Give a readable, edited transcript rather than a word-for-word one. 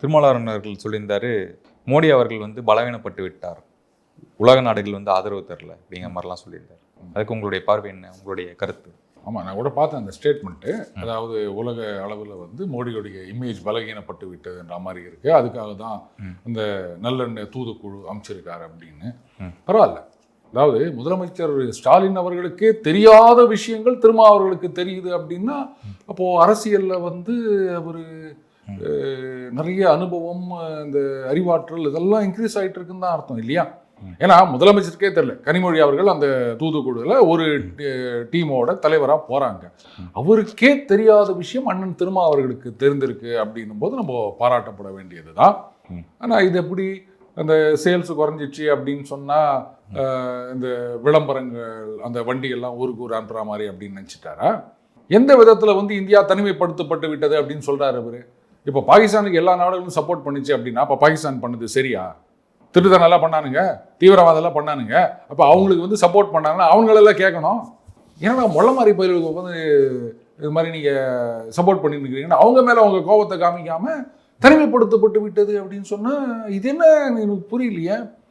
திருமாவளவன் அவர்கள் சொல்லியிருந்தாரு, மோடி அவர்கள் வந்து பலவீனப்பட்டு விட்டார், உலக நாடுகள் வந்து ஆதரவு தரல அப்படிங்கிற மாதிரிலாம் சொல்லியிருந்தார். அதுக்கு உங்களுடைய பார்வை என்ன, உங்களுடைய கருத்து? ஆமாம், நான் கூட பார்த்தேன் அந்த ஸ்டேட்மெண்ட்டு. அதாவது உலக அளவில் வந்து மோடியோடைய இமேஜ் பலகீனப்பட்டு விட்டதுன்ற மாதிரி இருக்கு, அதுக்காக தான் இந்த நல்லெண்ணெய் தூதுக்குழு அமைச்சிருக்காரு அப்படின்னு. பரவாயில்ல. அதாவது முதலமைச்சர் ஸ்டாலின் அவர்களுக்கே தெரியாத விஷயங்கள் திருமாவர்களுக்கு தெரியுது அப்படின்னா, அப்போ அரசியல்ல வந்து அவர் நிறைய அனுபவம், இந்த அறிவாற்றல் இதெல்லாம் இன்க்ரீஸ் ஆகிட்டு இருக்குன்னு தான் அர்த்தம் இல்லையா? ஏன்னா முதலமைச்சருக்கே தெரியல, கனிமொழி அவர்கள் அந்த தூதுக்குழுல ஒரு டீமோட தலைவராக போறாங்க. அவருக்கே தெரியாத விஷயம் அண்ணன் திருமாவர்களுக்கு தெரிந்திருக்கு அப்படின்னும் போது நம்ம பாராட்டப்பட வேண்டியது தான். ஆனால் இது எப்படி அந்த சேல்ஸ் குறைஞ்சிச்சு அப்படின்னு சொன்னால் இந்த விளம்பரங்கள் அந்த வண்டிகள்லாம் ஊருக்கு ஊர் அனுப்புகிற மாதிரி அப்படின்னு நினச்சிட்டாரா? எந்த விதத்தில் வந்து இந்தியா தனிமைப்படுத்தப்பட்டு விட்டது அப்படின்னு சொல்கிறார் அவர். இப்போ பாகிஸ்தானுக்கு எல்லா நாடுகளும் சப்போர்ட் பண்ணிச்சு அப்படின்னா அப்போ பாகிஸ்தான் பண்ணது சரியா? திருத்தனெல்லாம் பண்ணானுங்க, தீவிரவாதெல்லாம் பண்ணானுங்க, அப்போ அவங்களுக்கு வந்து சப்போர்ட் பண்ணாங்கன்னா அவங்களெல்லாம் கேட்கணும். ஏன்னா மொள்ள மாதிரி பயிர்களுக்கு வந்து இது மாதிரி நீங்கள் சப்போர்ட் பண்ணிட்டு இருக்கிறீங்கன்னா அவங்க மேலே அவங்க கோபத்தை காமிக்காமல் தனிமைப்படுத்தப்பட்டு விட்டது அப்படின்னு சொன்னால் இது என்ன எனக்கு புரியலையே.